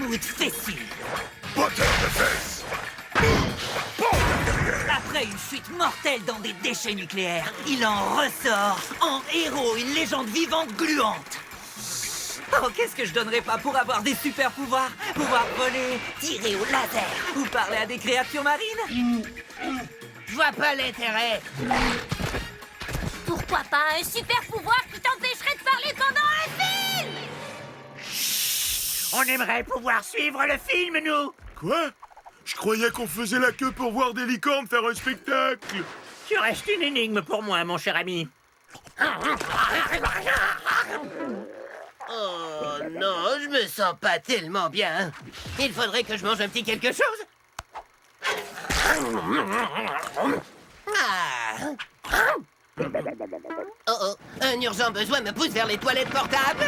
bout de fessu. Botteur de fesses. Après une fuite mortelle dans des déchets nucléaires, il en ressort en héros, une légende vivante gluante. Oh, qu'est-ce que je donnerais pas pour avoir des super pouvoirs? Pouvoir voler, tirer au laser ou parler à des créatures marines? Je vois pas l'intérêt. Pourquoi pas un super pouvoir qui t'empêcherait de parler pendant un film? On aimerait pouvoir suivre le film, nous. Quoi? Je croyais qu'on faisait la queue pour voir des licornes faire un spectacle. Tu restes une énigme pour moi, mon cher ami. Oh non, je me sens pas tellement bien. Il faudrait que je mange un petit quelque chose. Ah. Oh oh, un urgent besoin me pousse vers les toilettes portables.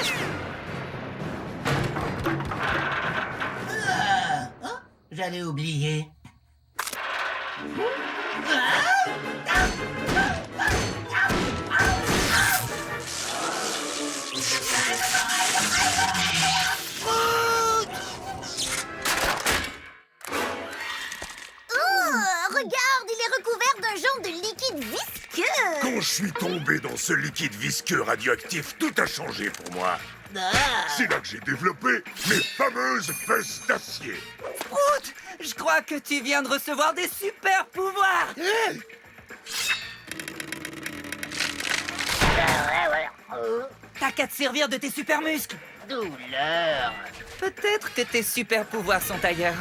Ah. Oh, j'allais oublier. Regarde, il est recouvert d'un genre de liquide visqueux. Quand je suis tombé dans ce liquide visqueux radioactif, tout a changé pour moi. Ah. C'est là que j'ai développé mes fameuses fesses d'acier. Sprout, je crois que tu viens de recevoir des super pouvoirs. T'as qu'à te servir de tes super muscles. Douleur. Peut-être que tes super pouvoirs sont ailleurs.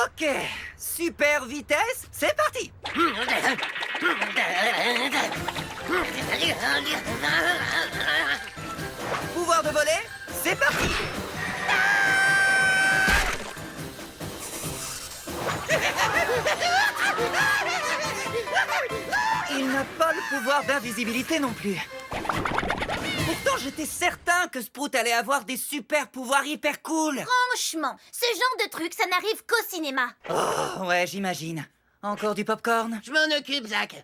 Ok, super vitesse, c'est parti. Pouvoir de voler, c'est parti. Il n'a pas le pouvoir d'invisibilité non plus. Pourtant, j'étais certain que Sprout allait avoir des super pouvoirs hyper cool. Franchement, ce genre de truc, ça n'arrive qu'au cinéma. Oh, ouais, j'imagine. Encore du popcorn? Je m'en occupe, Zach.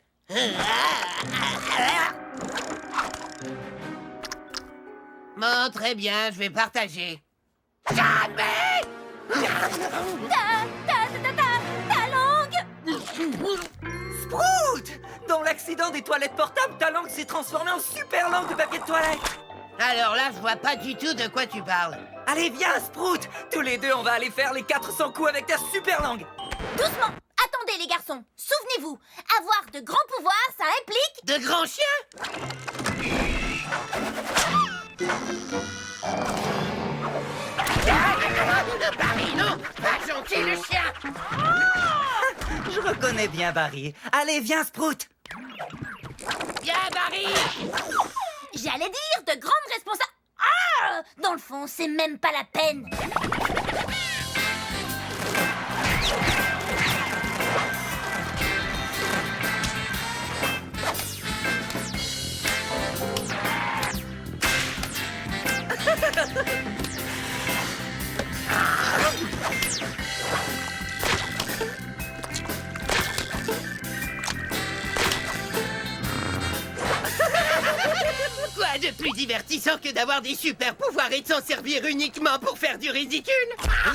Bon, très bien, je vais partager. Jamais! Ta langue! Sprout! Dans l'accident des toilettes portables, ta langue s'est transformée en super langue de papier de toilette. Alors là, je vois pas du tout de quoi tu parles. Allez, viens, Sprout! Tous les deux, on va aller faire les 400 coups avec ta super langue. Doucement! Attendez, les garçons! Souvenez-vous, avoir de grands pouvoirs, ça implique... De grands chiens? Barry, non! Pas gentil, le chien! Je reconnais bien Barry. Allez, viens, Sprout! Viens, Barry! J'allais dire de grandes responsabilités... Ah! Dans le fond, c'est même pas la peine. Quoi de plus divertissant que d'avoir des super pouvoirs et de s'en servir uniquement pour faire du ridicule? Viens!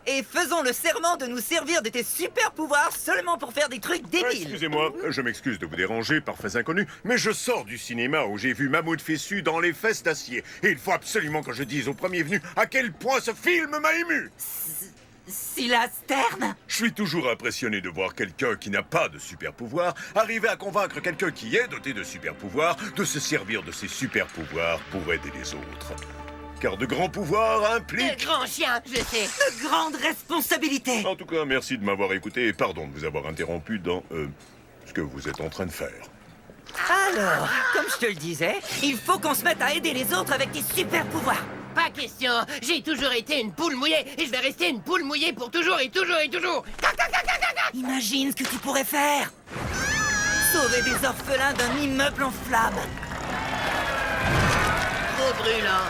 Et faisons le serment de nous servir de tes super pouvoirs seulement pour faire des trucs débiles. Excusez-moi, je m'excuse de vous déranger, parfaits inconnus, mais je sors du cinéma où j'ai vu Mammouth Fessu dans les fesses d'acier. Et il faut absolument que je dise au premier venu à quel point ce film m'a ému. Silas Stern? Je suis toujours impressionné de voir quelqu'un qui n'a pas de super pouvoir arriver à convaincre quelqu'un qui est doté de super pouvoirs de se servir de ses super pouvoirs pour aider les autres. Car de grands pouvoirs impliquent... De grands chiens, je sais. De grandes responsabilités. En tout cas, merci de m'avoir écouté et pardon de vous avoir interrompu dans ce que vous êtes en train de faire. Alors, comme je te le disais, il faut qu'on se mette à aider les autres avec tes super pouvoirs. Pas question. J'ai toujours été une poule mouillée et je vais rester une poule mouillée pour toujours et toujours et toujours. Imagine ce que tu pourrais faire. Sauver des orphelins d'un immeuble en flammes. Trop brûlant.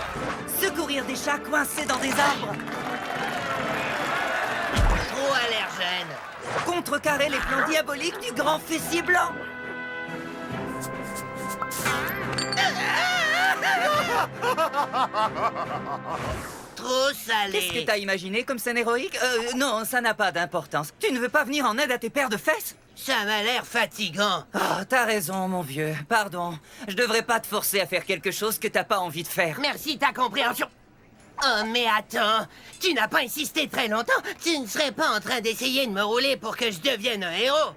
Secourir des chats coincés dans des arbres. Trop allergène. Contrecarrer les plans diaboliques du grand fessier blanc. trop salé. Qu'est-ce que t'as imaginé comme scène héroïque? Non, ça n'a pas d'importance. Tu ne veux pas venir en aide à tes paires de fesses? Ça m'a l'air fatigant. Ah, t'as raison, mon vieux. Pardon. Je devrais pas te forcer à faire quelque chose que t'as pas envie de faire. Merci ta compréhension. Oh, mais attends, tu n'as pas insisté très longtemps. Tu ne serais pas en train d'essayer de me rouler pour que je devienne un héros.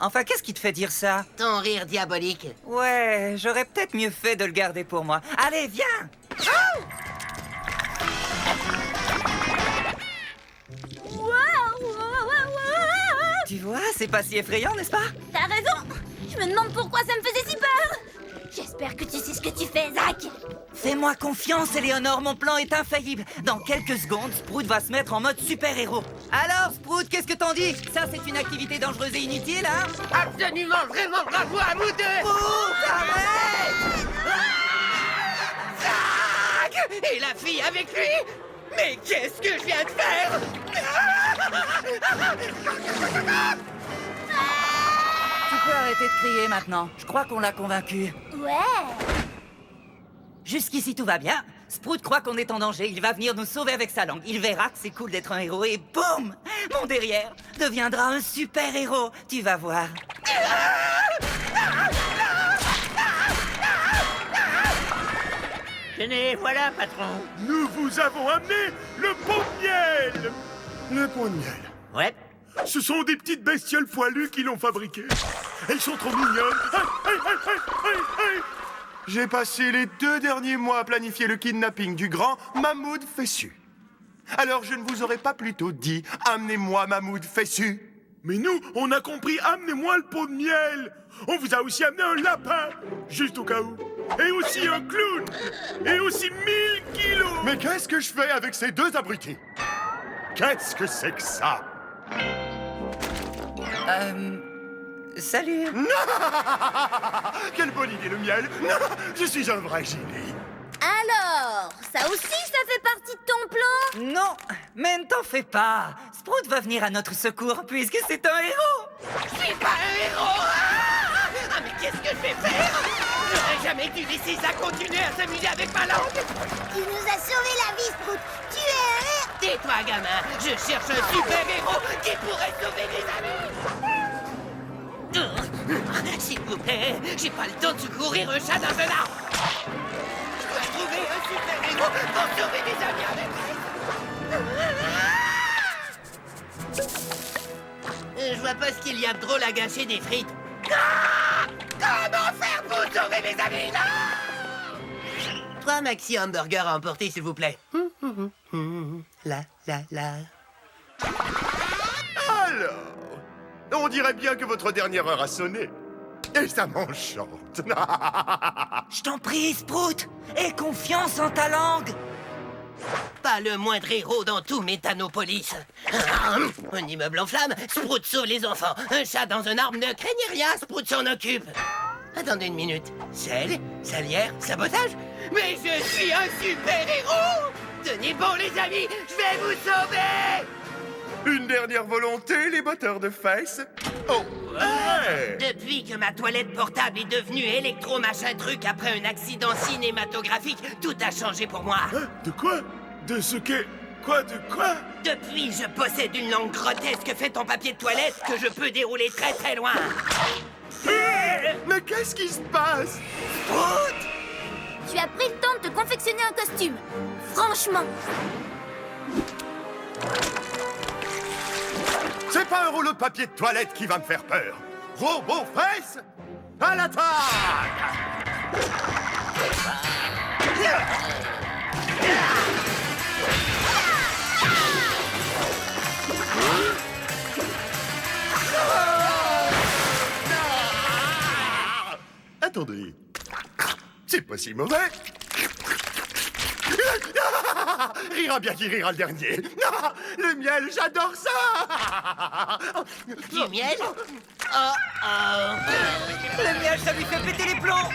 Enfin, qu'est-ce qui te fait dire ça? Ton rire diabolique. Ouais, j'aurais peut-être mieux fait de le garder pour moi. Allez, viens! Tu vois, c'est pas si effrayant, n'est-ce pas? T'as raison. Je me demande pourquoi ça me faisait si peur. J'espère que tu sais ce que tu fais, Zach. Fais-moi confiance, Éléonore, mon plan est infaillible. Dans quelques secondes, Sprout va se mettre en mode super-héros. Alors, Sprout, qu'est-ce que t'en dis? Ça, c'est une activité dangereuse et inutile, hein? Absolument, vraiment bravo à vous deux. Sprout, arrête! Zach! Et la fille avec lui? Mais qu'est-ce que je viens de faire? Tu peux arrêter de crier maintenant. Je crois qu'on l'a convaincu. Ouais. Jusqu'ici, tout va bien. Sprout croit qu'on est en danger. Il va venir nous sauver avec sa langue. Il verra que c'est cool d'être un héros et boum! Mon derrière deviendra un super-héros. Tu vas voir. Tenez, voilà, patron. Nous vous avons amené le pot de miel. Le pot de miel. Ouais. Ce sont des petites bestioles poilues qui l'ont fabriqué. Elles sont trop mignonnes. Aïe. J'ai passé les 2 derniers mois à planifier le kidnapping du grand Mahmoud Fessu. Alors je ne vous aurais pas plutôt dit « Amenez-moi Mahmoud Fessu ». Mais nous, on a compris « Amenez-moi le pot de miel ». On vous a aussi amené un lapin, juste au cas où. Et aussi un clown. Et aussi 1000 kilos. Mais qu'est-ce que je fais avec ces 2 abrutis? Qu'est-ce que c'est que ça? Salut. Quelle bonne idée, le miel. Je suis un vrai génie. Alors, ça aussi, ça fait partie de ton plan? Non, mais ne t'en fais pas. Sprout va venir à notre secours puisque c'est un héros. Je suis pas un héros! Ah, mais qu'est-ce que je vais faire? J'aurais jamais dû laisser ça continuer à s'amuser avec ma langue! Tu nous as sauvé la vie, Sprout. Tu es un héros. Tais-toi, gamin! Je cherche un super-héros qui pourrait sauver mes amis! S'il vous plaît, j'ai pas le temps de secourir un chat dans un arbre! Je dois trouver un super-héros pour sauver mes amis avec Je vois pas ce qu'il y a de drôle à gâcher des frites. Ah! Comment faire pour sauver mes amis? Non! 3 maxi hamburgers à emporter, s'il vous plaît. La. Alors, on dirait bien que votre dernière heure a sonné. Et ça m'enchante. Je t'en prie, Sprout. Aie confiance en ta langue. Pas le moindre héros dans tout Métanopolis. Un immeuble en flammes, Sprout sauve les enfants. Un chat dans un arbre, ne craignez rien, Sprout s'en occupe. Attendez une minute. Sel, salière, sabotage? Mais je suis un super-héros! Tenez bon, les amis, je vais vous sauver! Une dernière volonté, les batteurs de fesses? Oh, ouais! Depuis que ma toilette portable est devenue électro-machin truc après un accident cinématographique, tout a changé pour moi. Hein? De quoi? De ce qu'est... Quoi? De quoi? Depuis, je possède une langue grotesque fait en papier de toilette que je peux dérouler très très loin. Mais qu'est-ce qui se passe? Tu as pris le temps de te confectionner un costume. Franchement. C'est pas un rouleau de papier de toilette qui va me faire peur. Robot fesses, à l'attaque! Attendez, c'est pas si mauvais. Rira bien qui rira le dernier. Le miel, j'adore ça. Du miel? Le miel, ça lui fait péter les plombs.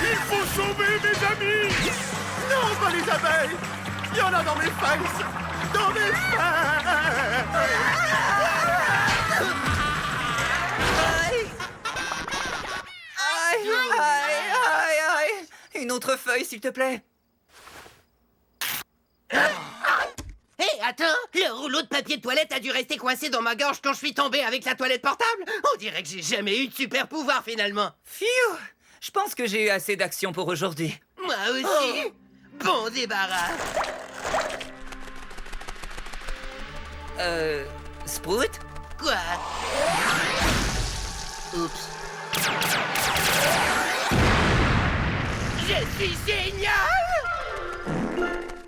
Il faut sauver mes amis. Non, pas les abeilles. Il y en a dans mes fesses. Dans mes fesses. Aïe. une autre feuille, s'il te plaît? Hé, attends! Le rouleau de papier de toilette a dû rester coincé dans ma gorge quand je suis tombé avec la toilette portable! On dirait que j'ai jamais eu de super pouvoir, finalement! Phew! Je pense que j'ai eu assez d'action pour aujourd'hui. Moi aussi! Bon débarras! Sprout? Quoi? Oups. Je suis génial!